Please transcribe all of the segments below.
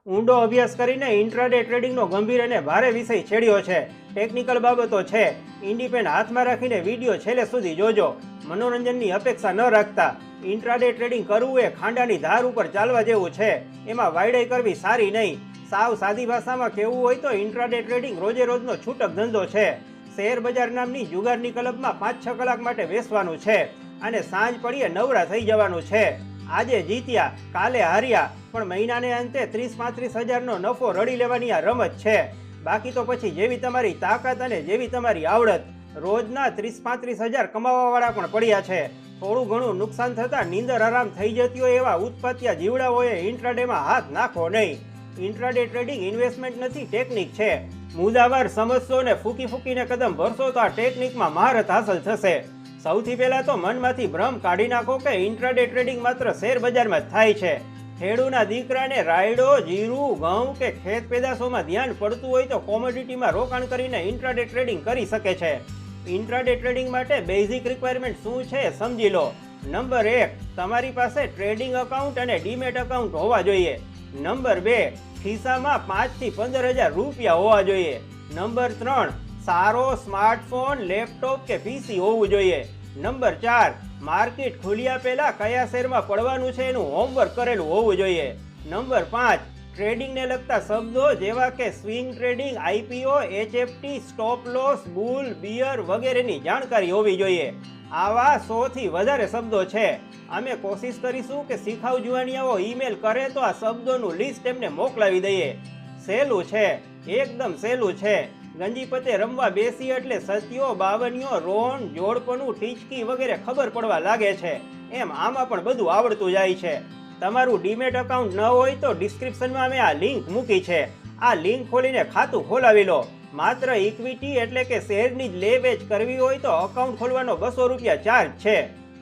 ઊંડો અભ્યાસ કરીને ઇન્ટ્રાડે ટ્રેડિંગનો ગંભીર અને ભારે વિષય છેડ્યો છે. ટેકનિકલ બાબતો છે. ઇન્ડિપેન્ડ હાથમાં રાખીને વિડીયો છેલ્લે સુધી જોજો. મનોરંજનની અપેક્ષા ન રાખતા. ઇન્ટ્રાડે ટ્રેડિંગ કરવું એ ખાંડાની ધાર ઉપર ચાલવા જેવું છે. એમાં વાયડાઈ કરવી સારી નહીં. સાવ સાદી ભાષામાં કહેવું હોય તો ઇન્ટ્રાડે ટ્રેડિંગ રોજે રોજનો છૂટક ધંધો છે. શેર બજાર નામની જુગારની ક્લબમાં 5-6 કલાક માટે બેસવાનું છે અને સાંજ પડીએ નવરા થઈ જવાનું છે. આજે જીત્યા, કાલે હાર્યા, પણ મહિનાને અંતે 30-35 હજારનો નફો રડી લેવાની આ રમત છે. બાકી તો પછી જેવી તમારી તાકાત અને જેવી તમારી આવડત. રોજના 30-35 હજાર કમાવાવાળા પણ પડ્યા છે. થોડું ઘણું નુકસાન થતાં નીંદર આરામ થઈ જતી હોય એવા ઉત્પાત્યા જીવડાઓએ ઇન્ટ્રાડેમાં હાથ નાખો નહીં. ઇન્ટ્રાડે ટ્રેડિંગ ઇન્વેસ્ટમેન્ટ નથી, ટેકનિક છે. મુદ્દાવાર સમજશો ને ફૂકીને કદમ ભરશો તો આ ટેકનિકમાં મહારત હાંસલ થશે. સૌથી પહેલા તો મનમાંથી ભ્રમ કાઢી નાખો કે ઇન્ટ્રાડે ટ્રેડિંગ માત્ર શેર બજારમાં જ થાય છે. ખેડૂના દીકરાને રાયડો, જીરું, ઘઉં કે ખેત પેદાશોમાં ધ્યાન પડતું હોય તો કોમોડિટીમાં રોકાણ કરીને ઇન્ટ્રાડે ટ્રેડિંગ કરી શકે છે. ઇન્ટ્રાડે ટ્રેડિંગ માટે બેઝિક રિક્વાયરમેન્ટ શું છે સમજી લો. નંબર 1, તમારી પાસે ટ્રેડિંગ એકાઉન્ટ અને ડીમેટ એકાઉન્ટ હોવા જોઈએ. નંબર 2, ખિસ્સામાં 5 થી 15 હજાર રૂપિયા હોવા જોઈએ. નંબર 3, સારો સ્માર્ટફોન, લેપટોપ કે પીસી હોવું જોઈએ. નંબર 4, માર્કેટ ખુલ્યા પહેલા કયા શેરમાં પડવાનું છે એનું હોમવર્ક કરેલું હોવું જોઈએ. નંબર 5, ટ્રેડિંગને લગતા શબ્દો જેવા કે swing trading, IPO, HFT, stop loss, bull, bear વગેરેની જાણકારી હોવી જોઈએ. આવા 100 થી વધારે શબ્દો છે. અમે કોશિશ કરીશું કે શીખાઉ જુવાનિયાઓ ઈમેલ કરે તો આ શબ્દોનું લિસ્ટ એમને મોકલાવી દઈએ. સહેલું છે, એકદમ સહેલું છે. ગંજીપતે રમવા બેસી એટલે સતીઓ, બાવનીઓ, રોન, જોડપણું, ટીચકી વગેરે ખબર પડવા લાગે છે. એમ આમાં પણ બધું આવડતું જાય છે. તમારું ડીમેટ એકાઉન્ટ ન હોય તો ડિસ્ક્રિપ્શનમાં અમે આ લિંક મૂકી છે. આ લિંક ખોલીને ખાતું ખોલાવી લો. માત્ર ઇક્વિટી એટલે કે શેરની જ લે વેચ કરવી હોય તો એકાઉન્ટ ખોલવાનો 200 રૂપિયા ચાર્જ છે.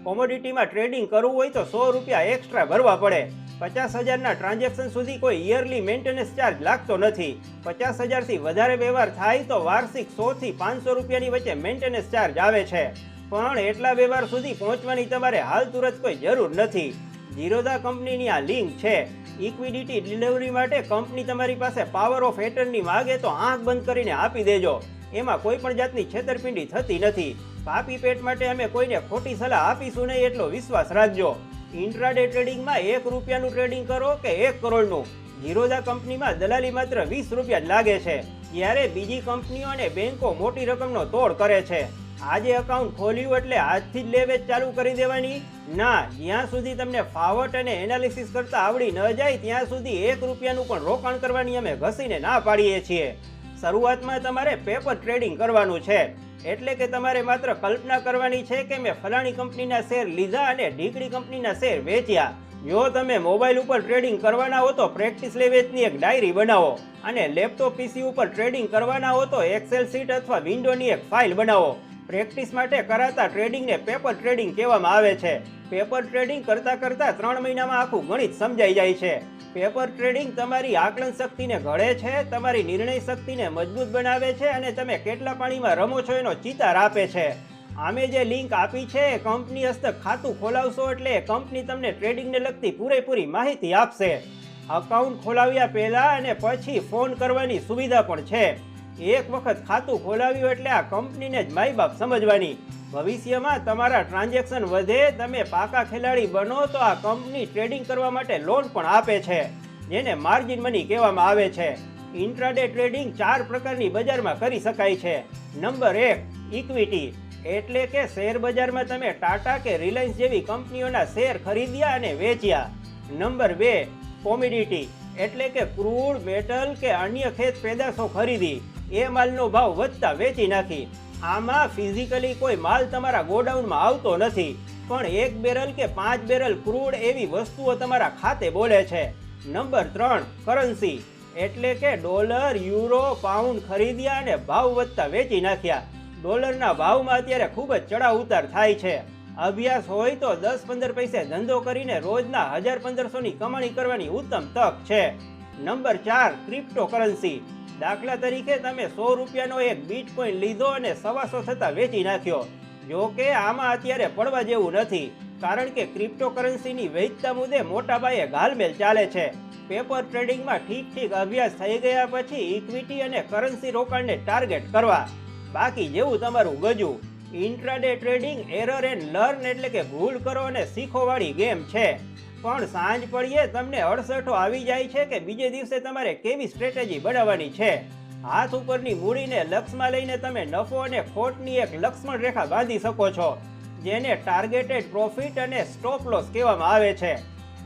કોમોડિટીમાં ટ્રેડિંગ કરવું હોય તો 100 રૂપિયા એક્સ્ટ્રા ભરવા પડે. 50 હજારના ટ્રાન્ઝેક્શન સુધી કોઈ યરલી મેન્ટેનન્સ ચાર્જ લાગતો નથી. 50 હજારથી વધારે વ્યવહાર થાય તો વાર્ષિક 100 થી 500 રૂપિયાની વચ્ચે મેન્ટેનન્સ ચાર્જ આવે છે. પણ એટલા વ્યવહાર સુધી પહોંચવાની તમારે હાલ તુરંત કોઈ જરૂર નથી. ઝીરોધા કંપનીની આ લિંક છે. ઇક્વિડિટી ડિલિવરી માટે કંપની તમારી પાસે પાવર ઓફ એટર્ની માગે તો આંખ બંધ કરીને આપી દેજો. એમાં કોઈ પણ જાતની છેતરપિંડી થતી નથી. પાપી પેટ માટે અમે કોઈને ખોટી સલાહ આપીશું નહીં એટલો વિશ્વાસ રાખજો. ઇન્ટ્રાડે ટ્રેડિંગમાં 1 રૂપિયાનું ટ્રેડિંગ કરો કે 1 કરોડનું, ઝીરોધા કંપનીમાં દલાલી માત્ર 20 રૂપિયા જ લાગે છે. જ્યારે બીજી કંપનીઓ અને બેંકો મોટી રકમનો તોડ કરે છે. આજે એકાઉન્ટ ખોલ્યું એટલે આજથી જ લેવેચ ચાલુ કરી દેવાની? ના, જ્યાં સુધી તમને ફાવટ અને એનાલિસિસ કરતા આવડી ન જાય ત્યાં સુધી 1 રૂપિયાનું પણ રોકાણ કરવાની અમે ઘસીને ના પાડીએ છીએ. શરૂઆતમાં તમારે પેપર ટ્રેડિંગ કરવાનું છે. એટલે કે તમારે માત્ર કલ્પના કરવાની છે કે મેં ફલાણી કંપનીના શેર લીધા અને ઢીકડી કંપનીના શેર વેચ્યા. જો તમે મોબાઈલ ઉપર ટ્રેડિંગ કરવાના હો તો પ્રેક્ટિસ લેવેચની એક ડાયરી બનાવો અને લેપટોપ પીસી ઉપર ટ્રેડિંગ કરવાના હો તો એક્સેલ શીટ અથવા વિન્ડોની એક ફાઇલ બનાવો. પ્રેક્ટિસ માટે કરાતા ટ્રેડિંગને પેપર ટ્રેડિંગ કહેવામાં આવે છે. પેપર ટ્રેડિંગ કરતાં 3 મહિનામાં આખું ગણિત સમજાઈ જાય છે. પેપર ટ્રેડિંગ તમારી આકલન શક્તિને ઘડે છે, તમારી નિર્ણય શક્તિને મજબૂત બનાવે છે અને તમે કેટલા પાણીમાં રમો છો એનો ચિતાર આપે છે. અમે જે લિંક આપી છે એ કંપની હસ્તક ખાતું ખોલાવશો એટલે કંપની તમને ટ્રેડિંગને લગતી પૂરેપૂરી માહિતી આપશે. એકાઉન્ટ ખોલાવ્યા પહેલા અને પછી ફોન કરવાની સુવિધા પણ છે. એક વખત ખાતું ખોલાવ્યું એટલે આ કંપનીને જ માઈ બાપ સમજવાની. ભવિષ્યમાં તમારા ટ્રાન્ઝેક્શન વધે, તમે પાકા ખેલાડી બનો તો આ કંપની ટ્રેડિંગ કરવા માટે લોન પણ આપે છે, જેને માર્જિન મની કહેવામાં આવે છે. ઇન્ટ્રાડે ટ્રેડિંગ 4 પ્રકારની બજારમાં કરી શકાય છે. નંબર 1, ઇક્વિટી એટલે કે શેર બજારમાં તમે ટાટા કે રિલાયન્સ જેવી કંપનીઓના શેર ખરીદ્યા અને વેચ્યા. નંબર 2, કોમોડિટી એટલે કે ક્રૂડ, મેટલ કે અન્ય ખેત પેદાશો ખરીદી એ માલનો ભાવ વધતા વેચી નાખી. આમાં ફિઝિકલી કોઈ માલ તમારા ગોડાઉનમાં આવતો નથી, પણ 1 બેરલ કે 5 બેરલ ક્રૂડ એવી વસ્તુઓ તમારા ખાતે બોલે છે. નંબર 3, કરન્સી એટલે કે ડોલર, યુરો, પાઉન્ડ ખરીદ્યા અને ભાવ વધતા વેચી નાખ્યા. ડોલરના ભાવમાં અત્યારે ખૂબ જ ચડાવ ઉતાર થાય છે. અભ્યાસ હોય તો 10-15 પૈસે ધંધો કરીને રોજના 1000-1500ની કમાણી કરવાની ઉત્તમ તક છે. Number 4, crypto currency. દાખલા તરીકે તમે 100 રૂપિયાનો એક બીટકોઈન લીધો અને 125 થતા વેચી નાખ્યો. જો કે આમાં અત્યારે પડવા જેવું નથી. કારણ કે ક્રિપ્ટોકરન્સીની વૈધતા મુદ્દે મોટા પાયે ઘાલમેલ ચાલે છે. પેપર ટ્રેડિંગમાં ઠીક અભ્યાસ થઈ ગયા પછી ઇક્વિટી અને કરન્સી રોકાણને ટાર્ગેટ કરવા, બાકી જેવું તમારું ગજું. Intraday trading error and learn એટલે કે ભૂલ કરો અને શીખો વાળી ગેમ છે. પણ સાંજ પડીએ તમને અડસઠો આવી જાય છે કે બીજે દિવસે તમારે કેવી સ્ટ્રેટેજી બનાવવાની છે. હાથ ઉપરની મૂડીને લક્ષમાં લઈને તમે નફો અને ખોટની એક લક્ષ્મણ રેખા બાંધી શકો છો, જેને ટાર્ગેટેડ પ્રોફિટ અને સ્ટોપ લોસ કહેવામાં આવે છે.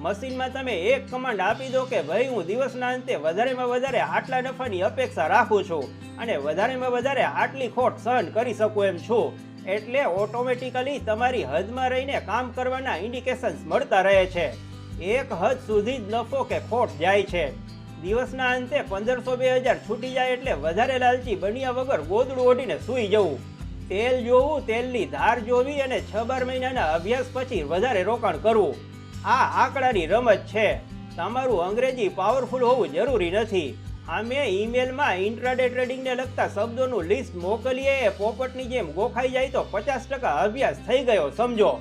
મશીનમાં તમે એક કમાન્ડ આપી દો કે ભાઈ હું દિવસના અંતે વધારેમાં વધારે આટલા નફાની અપેક્ષા રાખું છું અને વધારેમાં વધારે આટલી ખોટ સહન કરી શકું એમ છું, એટલે ઓટોમેટિકલી તમારી હદમાં રહીને કામ કરવાના ઇન્ડિકેશન્સ મળતા રહે છે. એક હદ સુધી જ નફો કે ખોટ જાય છે. દિવસના અંતે 1500-2000 છૂટી જાય એટલે વધારે લાલચી બન્યા વગર ગોદડું ઓઢીને સૂઈ જવું, તેલ જોવું, તેલની ધાર જોવી અને 6-12 મહિનાના અભ્યાસ પછી વધારે રોકાણ કરવું. આ આંકડાની રમત છે. તમારું અંગ્રેજી પાવરફુલ હોવું જરૂરી નથી. અમે ઈમેલમાં ઇન્ટ્રાડે ટ્રેડિંગને લગતા શબ્દોનું લિસ્ટ મોકલીએ એ પોપટની જેમ ગોખાઈ જાય તો 50% અભ્યાસ થઈ ગયો સમજો.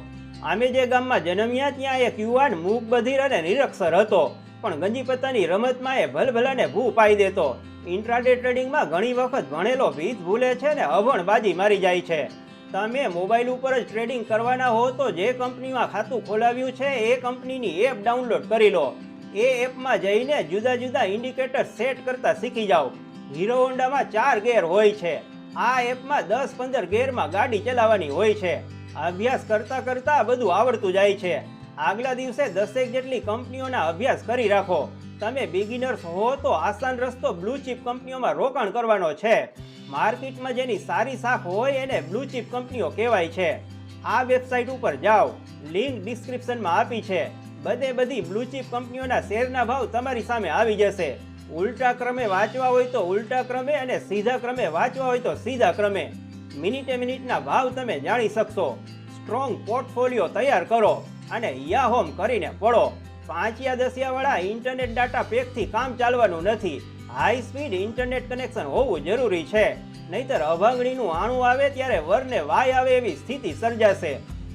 અમે જે ગામમાં જન્મ્યા ત્યાં એક યુવાન મૂક બધિર અને નિરક્ષર હતો, પણ ગંજીપત્તાની રમતમાં એ ભલભલાને ભૂ પાઈ દેતો. ઇન્ટ્રાડે ટ્રેડિંગમાં ઘણી વખત ભણેલો ભીત ભૂલે છે ને અભણ બાજી મારી જાય છે. તમે મોબાઈલ ઉપર જ ટ્રેડિંગ કરવાના હો તો જે કંપનીમાં ખાતું ખોલાવ્યું છે એ કંપનીની એપ ડાઉનલોડ કરી લો. એ એપમાં જઈને જુદા જુદા ઇન્ડિકેટર સેટ કરતા શીખી જાઓ. હીરો હોન્ડામાં 4 ગેર હોય છે. આ એપમાં 10-15 ગેરમાં ગાડી ચલાવવાની હોય છે. અભ્યાસ કરતા કરતા બધું આવડતું જાય છે. આગલા દિવસે 10 જેટલી કંપનીઓના અભ્યાસ કરી રાખો. તમે બિગિનર્સ હો તો આસાન રસ્તો બ્લુ ચીપ કંપનીઓમાં રોકાણ કરવાનો છે. માર્કેટમાં જેની સારી શાખ હોય એને બ્લુ ચીપ કંપનીઓ કહેવાય છે. આ વેબસાઇટ ઉપર જાઓ, લિંક ડિસ્ક્રિપ્શનમાં આપી છે. બધી બ્લુ ચીપ કંપનીઓના શેરના ભાવ તમારી સામે આવી જશે. ઉલટા ક્રમે વાંચવા હોય તો ઉલટા ક્રમે અને સીધા ક્રમે વાંચવા હોય તો સીધા ક્રમે. મિનિટના ભાવ તમે જાણી શકશો. સ્ટ્રોંગ પોર્ટફોલિયો તૈયાર કરો અને યાહોમ કરીને પડો. 5-10 વાળા ઇન્ટરનેટ ડાટા પેકથી કામ ચાલવાનું નથી. હાઈ સ્પીડ ઇન્ટરનેટ કનેક્શન હોવું જરૂરી છે, નહીતર અભાંગણીનું આણું આવે ત્યારે વરને વાય આવે એવી સ્થિતિ સર્જાશે.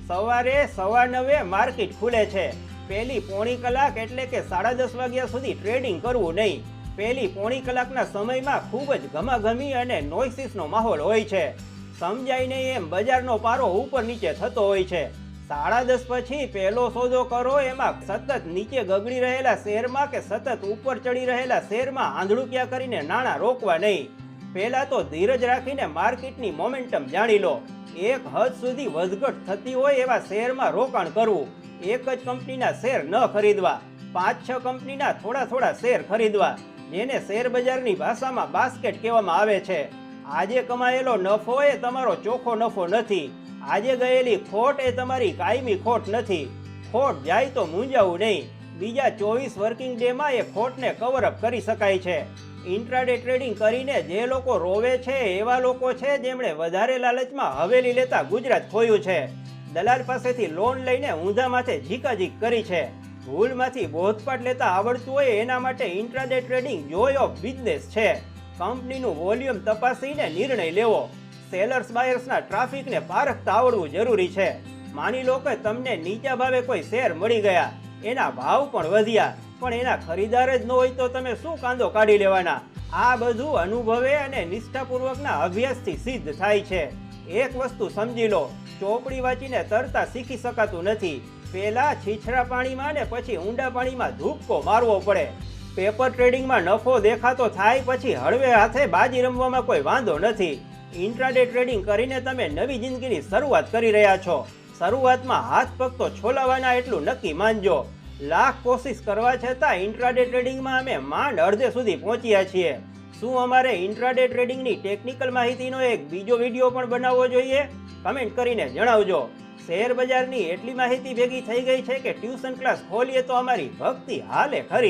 સવારે 9:15 માર્કેટ ખુલે છે. પહેલી પોણી કલાક એટલે કે 10:30 વાગ્યા સુધી ટ્રેડિંગ કરવું નહીં. પહેલી પોણી કલાકના સમયમાં ખૂબ જ ઘમાઘમી અને નોઇસીસનો માહોલ હોય છે. સમજાય નહીં એમ બજારનો પારો ઉપર નીચે થતો હોય છે. 10:30 પછી પહેલો સોદો કરો, એમાં સતત નીચે ગગડી રહેલા શેરમાં કે સતત ઉપર ચડી રહેલા શેરમાં આંધળુકિયા કરીને નાણાં રોકવા નહીં. પહેલા તો ધીરજ રાખીને માર્કેટની મોમેન્ટમ જાણી લો. એક હદ સુધી વધઘટ થતી હોય એવા શેરમાં રોકાણ કરવું. એક જ કંપનીના શેર ન ખરીદવા. 5-6 કંપનીના થોડા શેર ખરીદવા, જેને શેર બજારની ભાષામાં બાસ્કેટ કહેવામાં આવે છે. આજે કમાયેલો નફો એ તમારો ચોખ્ખો નફો નથી. આજે ગયેલી ખોટ એ તમારી કાયમી ખોટ નથી. ખોટ જાય તો મૂંઝાવું નહીં. બીજા 24 વર્કિંગ ડેમાં એ ખોટને કવરઅપ કરી શકાય છે. ઇન્ટ્રાડે ટ્રેડિંગ કરીને જે લોકો રોવે છે એવા લોકો છે જેમણે વધારે લાલચમાં હવેલી લેતા ગુજરાત ખોયું છે. દલાલ પાસેથી લોન લઈને ઊંધા માથે ઝીકાઝીક કરી છે. ભૂલમાંથી બોધપાઠ લેતા આવડતું હોય એના માટે intraday trading Joy of business છે. કંપનીનું વોલ્યુમ તપાસીને નિર્ણય લેવો. સેલર્સ બાયર્સના ટ્રાફિકને પારખતા આવડવું જરૂરી છે. માની લો કે તમને નીચા ભાવે કોઈ શેર મળી ગયા, એના ભાવ પણ વધ્યા, પણ એના ખરીદાર જ ન હોય તો તમે શું કાંદો કાઢી લેવાના? આ બધું અનુભવે અને નિષ્ઠાપૂર્વકના અભ્યાસથી સિદ્ધ થાય છે. એક વસ્તુ સમજી લો, ચોપડી વાંચીને તરતા શીખી શકાતું નથી. પહેલા છીછરા પાણીમાં ને પછી ઊંડા પાણીમાં ધૂપકો મારવો પડે. પેપર ટ્રેડિંગમાં નફો દેખાતો થાય પછી હળવે હાથે બાજી રમવામાં કોઈ વાંધો નથી. ઇન્ટ્રાડે ટ્રેડિંગ કરીને તમે નવી જિંદગીની શરૂઆત કરી રહ્યા છો. શરૂઆતમાં હાથ પગ તો છોલાવાના એટલું નક્કી માનજો. લાખ કોશિશ કરવા છતાં ઇન્ટ્રાડે ટ્રેડિંગમાં અમે માંડ અડધે સુધી પહોંચ્યા છીએ. શું અમારે ઇન્ટ્રાડે ટ્રેડિંગની ટેકનિકલ માહિતીનો એક બીજો વિડીયો પણ બનાવવો જોઈએ? કમેન્ટ કરીને જણાવજો. શેર બજારની એટલી માહિતી ભેગી થઈ ગઈ છે કે ટ્યુશન ક્લાસ ખોલીએ તો અમારી ભક્તિ હાલે ખરી.